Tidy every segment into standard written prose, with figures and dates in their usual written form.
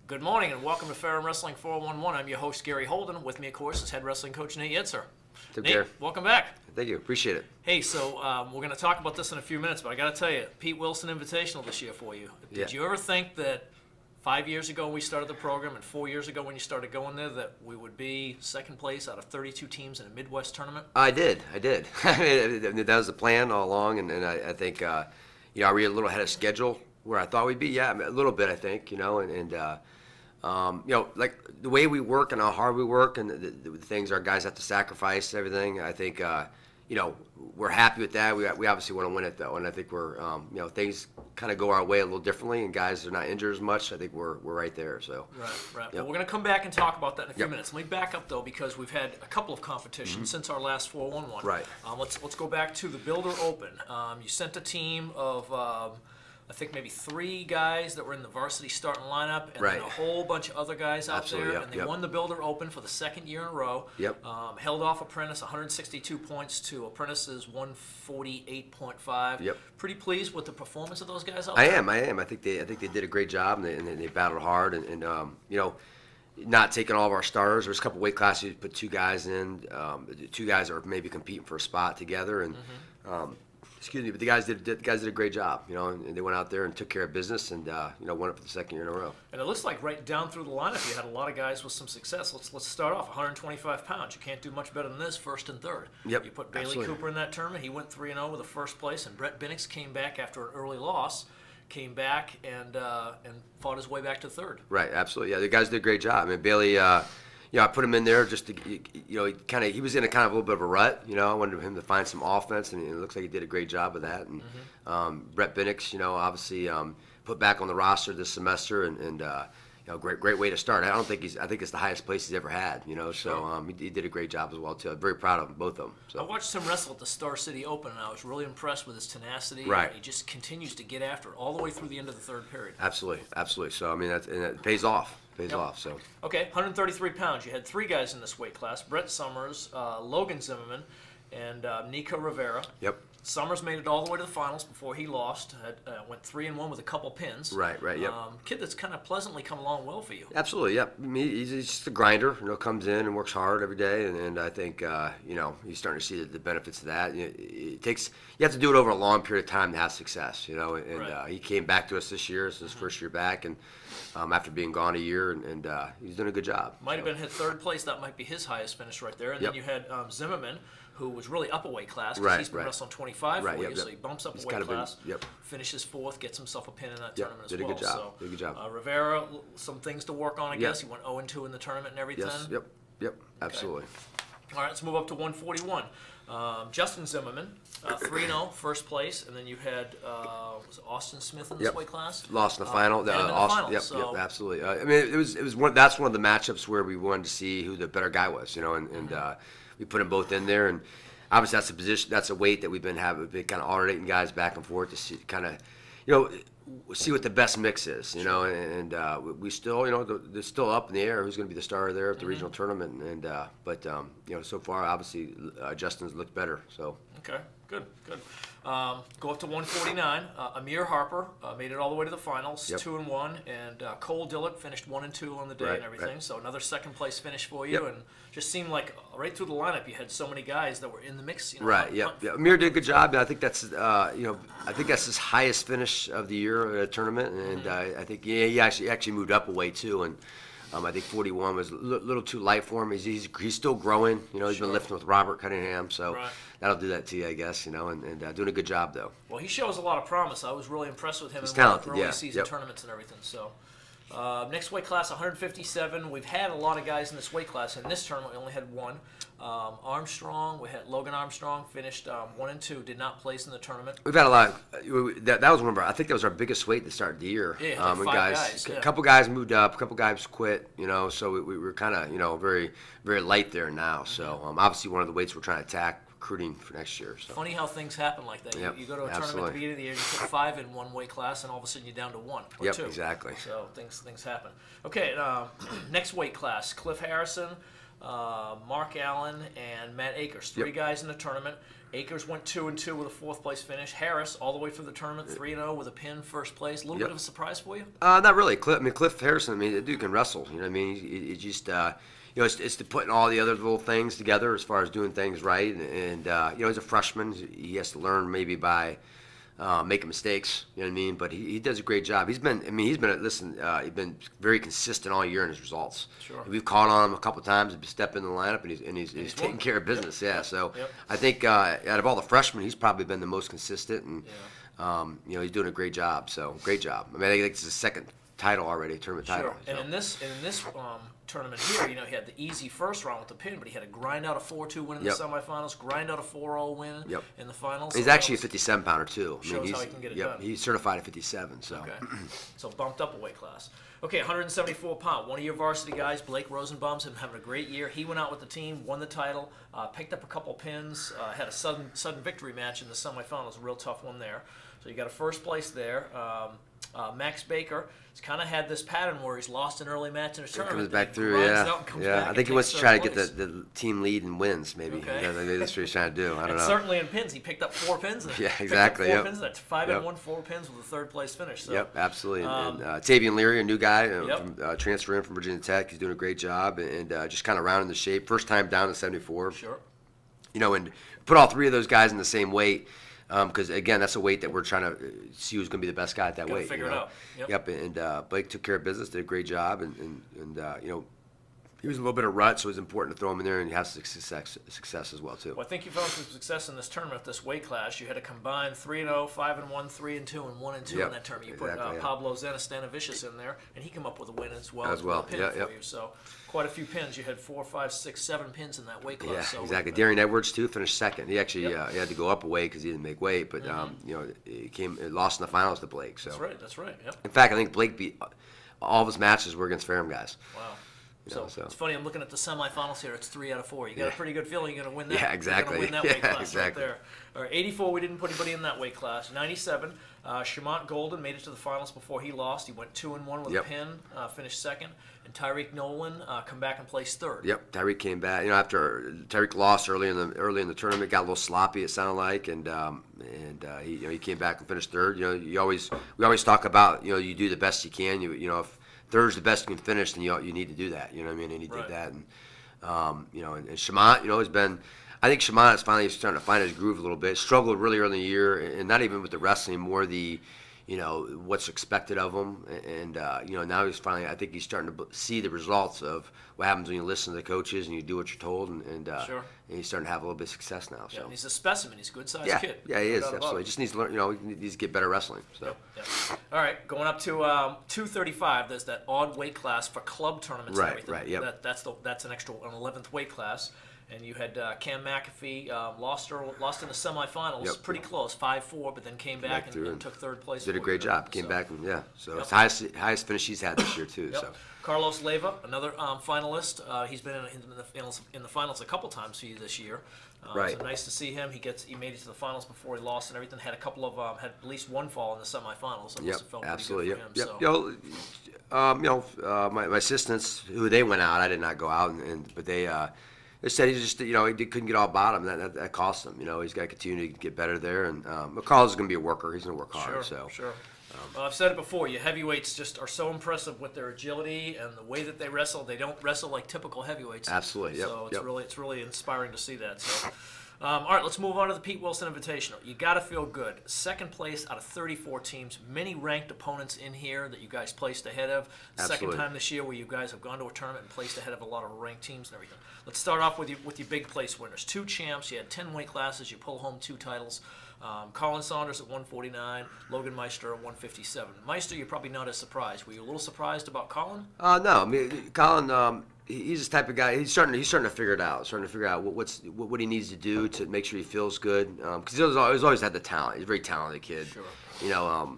Good morning and welcome to Ferrum Wrestling 411. I'm your host, Gary Holden. With me, of course, is head wrestling coach Nate Yetzer. Nate, welcome back. Thank you. Appreciate it. Hey, so we're going to talk about this in a few minutes, but I got to tell you, Pete Willson Invitational this year for you. Did you ever think that 5 years ago when we started the program and 4 years ago when you started going there that we would be second place out of 32 teams in a Midwest tournament? I did. I mean, that was the plan all along, and I think, are we a little ahead of schedule where I thought we'd be? Yeah, a little bit, I think, like the way we work and how hard we work and the things our guys have to sacrifice, everything, I think, we're happy with that. We obviously want to win it, though, and I think we're, things kind of go our way a little differently, and guys are not injured as much. I think we're right there. So right. Yep. Well, we're going to come back and talk about that in a few minutes. Let me back up though, because we've had a couple of competitions since our last 4-1-1. Right. Let's go back to the Builder Open. You sent a team of I think maybe 3 guys that were in the varsity starting lineup, and then a whole bunch of other guys out there, and they won the Builder Open for the second year in a row. Held off Apprentice 162 points to Apprentice's 148.5. Pretty pleased with the performance of those guys out there. I am. I think they did a great job, and they battled hard, and not taking all of our starters. There was a couple weight classes you put 2 guys in. 2 guys are maybe competing for a spot together, and. Excuse me, but the guys did a great job, and they went out there and took care of business and, won it for the second year in a row. And it looks like right down through the lineup you had a lot of guys with some success. Let's start off, 125 pounds. You can't do much better than this, first and third. You put Bailey Cooper in that tournament. He went 3-0 with a first place, and Brett Binnix came back after an early loss, came back and fought his way back to third. Right, absolutely. Yeah, the guys did a great job. I mean, Bailey, I put him in there just to, he was in a kind of a little bit of a rut. I wanted him to find some offense, and it looks like he did a great job of that. And Brett Binnix, obviously put back on the roster this semester, and great way to start. I think it's the highest place he's ever had. So he did a great job as well too. I'm very proud of both of them. So. I watched him wrestle at the Star City Open, and I was really impressed with his tenacity. Right. And he just continues to get after it all the way through the end of the third period. Absolutely. So I mean, it pays off. So. Okay, 133 pounds. You had 3 guys in this weight class: Brett Summers, Logan Zimmerman, and Nico Rivera. Summers made it all the way to the finals before he lost. Went 3-1 with a couple pins. Right. Kid that's kind of pleasantly come along well for you. Absolutely. I mean, he's just a grinder. Comes in and works hard every day, and I think he's starting to see the benefits of that. You have to do it over a long period of time to have success. He came back to us this year. It's his first year back, and after being gone a year, and he's done a good job. Might have been hit third place. That might be his highest finish right there. And then you had Zimmerman, who was really up a weight class because he's been wrestling 25 for you, so he bumps up a weight class, finishes 4th, gets himself a pin in that tournament as well. Did a good job. Rivera, some things to work on, I guess. He went 0-2 in the tournament and everything. Yep, absolutely. All right, let's move up to 141. Justin Zimmerman, 3-0, first place, and then you had was Austin Smith in this weight class. Lost in the final. Austin, Absolutely. I mean, it was one. That's one of the matchups where we wanted to see who the better guy was, and we put them both in there, and obviously that's a position, that's a weight that we've been kind of alternating guys back and forth to see, kind of, see what the best mix is, and we still, they're still up in the air who's going to be the star there at the regional tournament, and but so far obviously Justin's looked better. So okay, good. Go up to 149. Amir Harper made it all the way to the finals, 2-1, and Cole Dillett finished 1-2 on the day and everything. So another second place finish for you, and just seemed like right through the lineup you had so many guys that were in the mix. Amir did a good job. I think that's his highest finish of the year at a tournament, and I think he actually moved up a way too, and. I think 41 was a little too light for him. He's still growing. He's been lifting with Robert Cunningham, so that'll do that to you, I guess. And doing a good job though. Well, he shows a lot of promise. I was really impressed with him in early season tournaments and everything. So. Next weight class, 157. We've had a lot of guys in this weight class. In this tournament, we only had 1. Armstrong, we had Logan Armstrong, finished 1-2, did not place in the tournament. We've had a lot. That was one of our, I think that was our biggest weight to start the year. Yeah, 5 guys. A couple guys moved up, a couple guys quit, so we were kind of, very, very light there now. So obviously one of the weights we're trying to attack. Recruiting for next year. So. Funny how things happen like that. You go to a tournament at the beginning of the year, you put 5 in one weight class, and all of a sudden you're down to 1 or 2. Exactly. So things happen. Okay, next weight class: Cliff Harrison, Mark Allen, and Matt Akers. Three guys in the tournament. Akers went 2-2 with a fourth-place finish. Harris, all the way through the tournament, 3-0 with a pin, first place. A little bit of a surprise for you? Not really. Cliff Harrison, I mean, the dude can wrestle. You know what I mean? He just, it's the putting all the other little things together as far as doing things right. And he's a freshman. He has to learn maybe by making mistakes. You know what I mean? But he does a great job. He's been very consistent all year in his results. Sure. We've called on him a couple of times to step in the lineup, and he's taking care of business. Yeah. So I think out of all the freshmen, he's probably been the most consistent, and he's doing a great job. So great job. I mean, I think it's his second title already, tournament title. Sure. And in this tournament here, he had the easy first round with the pin, but he had to grind out a 4-2 win in the semifinals, grind out a 4-0 win in the finals. He's actually a 57-pounder too. Shows how he can get it done. He's certified at 57. So so bumped up a weight class. Okay, 174-pound. One of your varsity guys, Blake Rosenbaum's having a great year. He went out with the team, won the title, picked up a couple pins, had a sudden victory match in the semifinals, a real tough one there. So you got a first place there. Max Baker has kind of had this pattern where he's lost an early match in a tournament. Comes back through, I think he wants to try to get the team lead and wins, maybe. Okay. Maybe that's what he's trying to do. I don't know. Certainly in pins, he picked up 4 pins. Yeah, exactly. Four pins. That's 5-1, 4 pins with a third place finish. So. Absolutely. And Tavian Leary, a new guy, transfer in from Virginia Tech. He's doing a great job and just kind of rounding the shape. First time down to 74. Sure. And put all 3 of those guys in the same weight. Because again, that's a weight that we're trying to see who's going to be the best guy at that weight. Figure it out. And Blake took care of business, did a great job, and he was a little bit of rut, so it was important to throw him in there and have success as well too. Well, I think you found some success in this tournament, this weight class. You had a combined 3-0, 5-1, 3-2, and 1-2 in that tournament. You put Pablo Zanastanovicius in there, and he came up with a win as well. For you. So quite a few pins. You had 4, 5, 6, 7 pins in that weight class. Yeah, so exactly. Darian Edwards too finished second. He actually he had to go up a weight because he didn't make weight, but he lost in the finals to Blake. So that's right. Yep. In fact, I think Blake beat all of his matches were against Ferrum guys. Wow. So it's funny. I'm looking at the semifinals here. It's 3 out of 4. You got a pretty good feeling you're going to win that. Yeah, exactly. You're going to win that weight class right there. All right, 84. We didn't put anybody in that weight class. 97. Shamont Golden made it to the finals before he lost. He went 2-1 with a pin, finished second. And Tyreek Nolan come back and placed third. Yep, Tyreek came back. After Tyreek lost early in the tournament, got a little sloppy. It sounded like, and he came back and finished third. We always talk about you do the best you can. If third's the best you can finish, then you need to do that. You know what I mean? And he did that. And and Shamont, has been. I think Shamont is finally starting to find his groove a little bit. Struggled really early in the year, and not even with the wrestling, more the what's expected of him. And now he's finally. I think he's starting to see the results of what happens when you listen to the coaches and you do what you're told. And he's starting to have a little bit of success now. So and he's a specimen. He's a good-sized kid. Yeah, he is absolutely. He just needs to learn. He needs to get better wrestling. So. All right, going up to 235. There's that odd weight class for club tournaments. Right. And everything. Right. Yep. That's an 11th weight class. And you had Cam McAfee lost in the semifinals, pretty close, 5-4, but then came back and took third place. Did a great job. Came back and so it's the highest finish he's had this year too. So Carlos Leyva, another finalist. He's been in the finals a couple times for you this year. So nice to see him. He made it to the finals before he lost and everything. Had a couple of had at least one fall in the semifinals. So must have felt absolutely. Pretty good for him. My assistants, who they went out, I did not go out, but they. They said he just, he couldn't get all bottom. That cost him. He's got to continue to get better there. And McCall is going to be a worker. He's going to work hard. Sure. Well, I've said it before. You heavyweights just are so impressive with their agility and the way that they wrestle. They don't wrestle like typical heavyweights. Absolutely. Yep. So it's really inspiring to see that. So. All right, let's move on to the Pete Wilson Invitational. You got to feel good. Second place out of 34 teams. Many ranked opponents in here that you guys placed ahead of. Absolutely. Second time this year where you guys have gone to a tournament and placed ahead of a lot of ranked teams and everything. Let's start off with your big place winners. 2 champs. You had 10 weight classes. You pull home 2 titles. Colin Saunders at 149, Logan Meister at 157. Meister, you're probably not as surprised. Were you a little surprised about Colin? No. I mean, Colin, he's this type of guy. He's starting to figure it out. Starting to figure out what he needs to do to make sure he feels good. Because he's always had the talent. He's a very talented kid. Sure.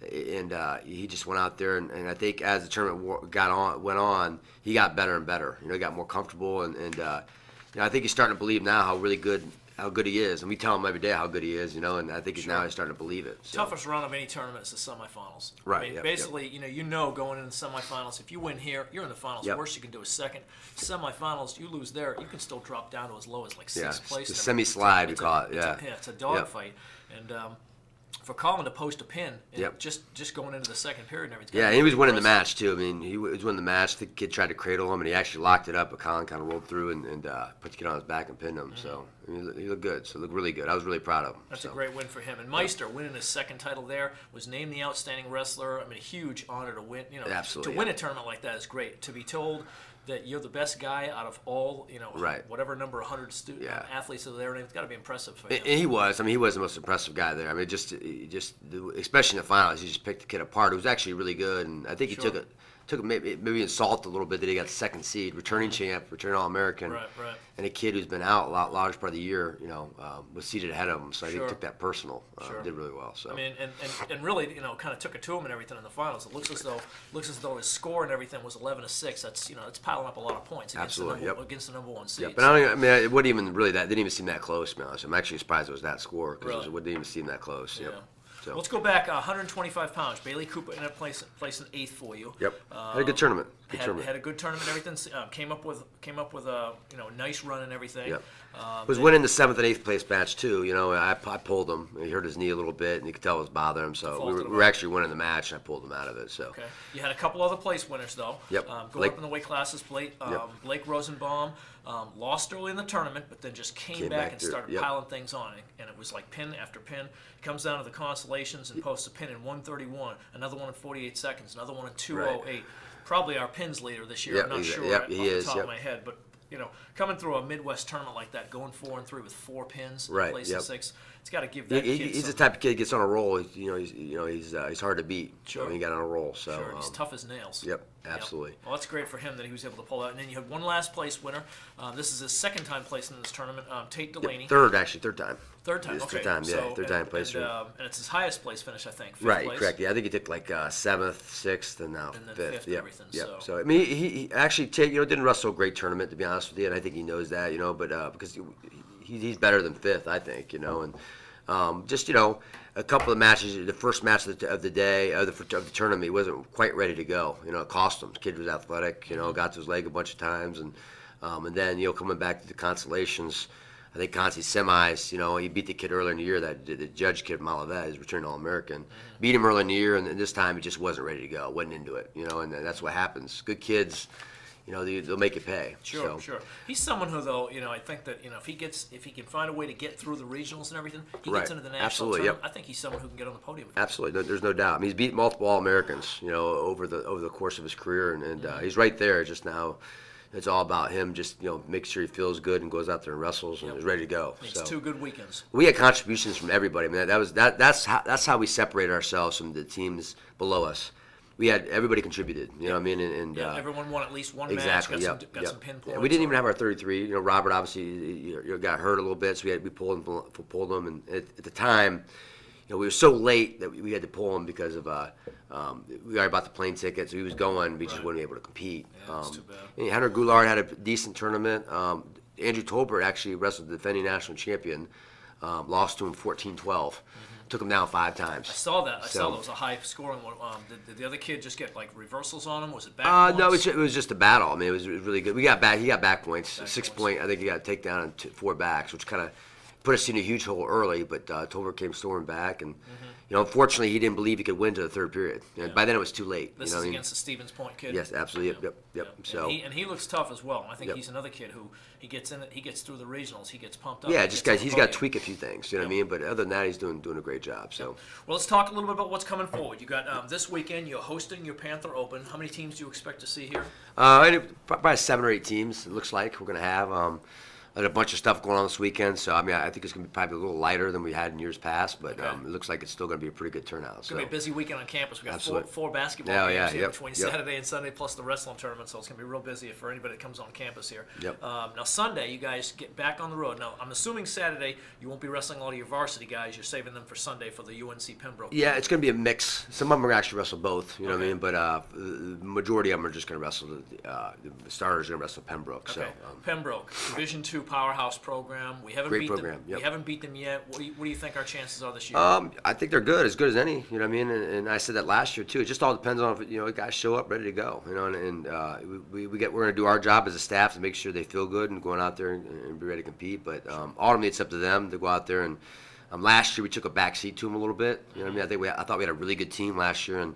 And he just went out there, and I think as the tournament went on, he got better and better. He got more comfortable, and I think he's starting to believe now how really good how good he is, and we tell him every day how good he is, and I think now he's starting to believe it. So. Toughest run of any tournament is the semifinals. Right. I mean, basically, you know, going into the semifinals, if you win here, you're in the finals. Worst you can do is second. Semifinals, you lose there, you can still drop down to as low as like sixth place. The semi-slide, we call it. It's a dogfight, and. For Colin to post a pin, just going into the second period and everything. Yeah, and he was winning the match too. I mean, he was winning the match. The kid tried to cradle him, and he actually locked it up. But Colin kind of rolled through and put the kid on his back and pinned him. So I mean, he looked good. So he looked really good. I was really proud of him. That's a great win for him. And Meister winning his second title there, was named the outstanding wrestler. I mean, a huge honor to win. To win a tournament like that is great. To be told that you're the best guy out of all, whatever number 100 athletes are there, and it's got to be impressive for him. And he was. I mean, he was the most impressive guy there. I mean, just especially in the finals, he just picked the kid apart. It was actually really good, and I think he took maybe insult a little bit that he got the second seed, returning champ, returning All-American, and a kid who's been out a large part of the year, was seated ahead of him. So I think he took that personal. Did really well. So I mean, and really, kind of took it to him and everything in the finals. It looks as though his score and everything was 11-6. That's it's piling up a lot of points against the number one seed. Yeah, but it wouldn't even really didn't even seem that close. To be honest, I'm actually surprised it was that score because it wouldn't even seem that close. Yeah. So. Let's go back 125 pounds. Bailey Cooper ended up placing 8th for you. Yep. Had a good tournament. Had a good tournament and everything. Came up with a nice run and everything. Yep. Was winning the 7th and 8th place match too. I pulled him. He hurt his knee a little bit, and you could tell it was bothering him. So we were actually winning the match, and I pulled him out of it. So. Okay. You had a couple other place winners though. Yep. Going up in the weight classes. Blake Rosenbaum lost early in the tournament, but then just came back and started piling things on, and it was like pin after pin. Comes down to the consolations and posts a pin in 1:31, another one in 48 seconds, another one in 2:08. Probably our pins leader this year. I'm not sure off the top of my head, but coming through a Midwest tournament like that, going 4-3 with 4 pins, in place of 6, it's got to give that kid. He's the type of kid that gets on a roll. He's hard to beat. Sure. When he got on a roll. So he's tough as nails. Yep. Absolutely. Well, that's great for him that he was able to pull out. And then you had one last place winner. This is his second time placing in this tournament. Tate Delaney. Third time. Third time. Okay. Third time placing. And it's his highest place finish, I think. Right. Place. Correct. Yeah, I think he took like 7th, 6th, and now 5th. And everything. Yep. So I mean, he actually didn't wrestle a great tournament, to be honest with you, and I think he knows that. But because he's better than 5th, I think. A couple of matches. The first match of the day of the tournament, he wasn't quite ready to go. It cost him. The kid was athletic. Got to his leg a bunch of times, and then coming back to the consolations, I think Consi's semis. He beat the kid earlier in the year. That the judge kid Malavet is returning All-American. Beat him early in the year, and this time he just wasn't ready to go. Wasn't into it. And that's what happens. Good kids. They'll make it pay. Sure. He's someone who, though, I think that if he can find a way to get through the regionals and everything, he gets into the national tournament. I think he's someone who can get on the podium. Absolutely, there's no doubt. I mean, he's beat multiple All-Americans, over the course of his career, and he's right there. Just now, it's all about him. Just make sure he feels good and goes out there and wrestles and is ready to go. It's 2 good weekends. We had contributions from everybody. I mean, that's how we separate ourselves from the teams below us. We had everybody contributed, what I mean, and everyone won at least one match. Got some pin points. We didn't even have our 33. Robert obviously got hurt a little bit, so we pulled him, and at the time, we were so late that we had to pull him because of we already bought the plane ticket, so he was going. We just wasn't able to compete. Yeah, that's too bad. And Hunter Goulart had a decent tournament. Andrew Tolbert actually wrestled the defending national champion, lost to him 14-12. Took him down 5 times. I saw that. I saw that was a high scoring one. Did the other kid just get like reversals on him? Was it back points? No, it was just a battle. I mean, it was really good. He got back points. 6 point. I think he got a takedown and 4 backs, which kind of put us in a huge hole early. But Tolbert came storming back, and unfortunately, he didn't believe he could win to the 3rd period. By then, it was too late. This is against the Stevens Point kid. Yes, absolutely. Yep. So and he looks tough as well. I think he's another kid who he gets through the regionals. He gets pumped up. Yeah, he's got to tweak a few things. You know what I mean? But other than that, he's doing a great job. So well, let's talk a little bit about what's coming forward. You got this weekend. You're hosting your Panther Open. How many teams do you expect to see here? Probably 7 or 8 teams. It looks like we're going to have. There's a bunch of stuff going on this weekend, so I mean, I think it's going to be probably a little lighter than we had in years past, but it looks like it's still going to be a pretty good turnout. It's going to be a busy weekend on campus. We got four basketball games here between Saturday and Sunday, plus the wrestling tournament, so it's going to be real busy for anybody that comes on campus here. Now Sunday, you guys get back on the road. Now I'm assuming Saturday you won't be wrestling all of your varsity guys. You're saving them for Sunday for the UNC Pembroke. Yeah, it's going to be a mix. Some of them are actually wrestle both. You know what I mean? But the majority of them are just going to wrestle. The starters are going to wrestle Pembroke. Okay. So Pembroke, Division II powerhouse program. We haven't Great beat program. them. Yep. We haven't beat them yet. What do you think our chances are this year? I think they're good as any. You know what I mean? And I said that last year too. It just all depends on if guys show up ready to go. You know, and we're going to do our job as a staff to make sure they feel good and going out there and be ready to compete. But ultimately, it's up to them to go out there and. Last year we took a back seat to them a little bit. You know what I mean? I thought we had a really good team last year, and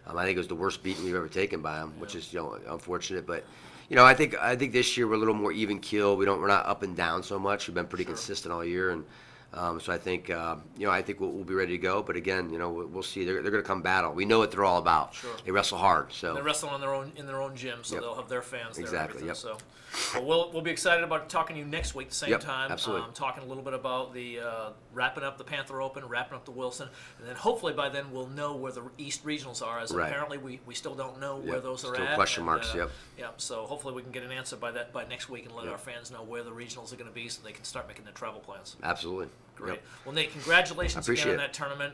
I think it was the worst beating we've ever taken by them, which is unfortunate. But I think this year we're a little more even keel. We're not up and down so much. We've been pretty consistent all year, and so I think I think we'll be ready to go. But again, we'll see. They're going to come battle. We know what they're all about. Sure. They wrestle hard. So they wrestle in their own gym, so they'll have their fans there. Exactly. Yep. So we'll be excited about talking to you next week at the same time. Absolutely. Talking a little bit about the wrapping up the Panther Open, wrapping up the Wilson, and then hopefully by then we'll know where the East Regionals are. As apparently we still don't know where those are at. Question marks. Yeah. So hopefully we can get an answer by next week and let our fans know where the regionals are going to be, so they can start making their travel plans. Absolutely. Great. Yep. Well, Nate, congratulations again on it. that tournament.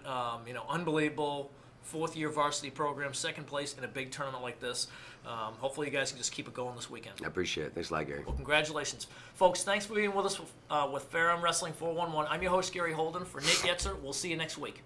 Unbelievable fourth-year varsity program, second place in a big tournament like this. Hopefully you guys can just keep it going this weekend. I appreciate it. Thanks a lot, Gary. Well, congratulations. Folks, thanks for being with us with Ferrum Wrestling 411. I'm your host, Gary Holden. For Nate Yetzer, we'll see you next week.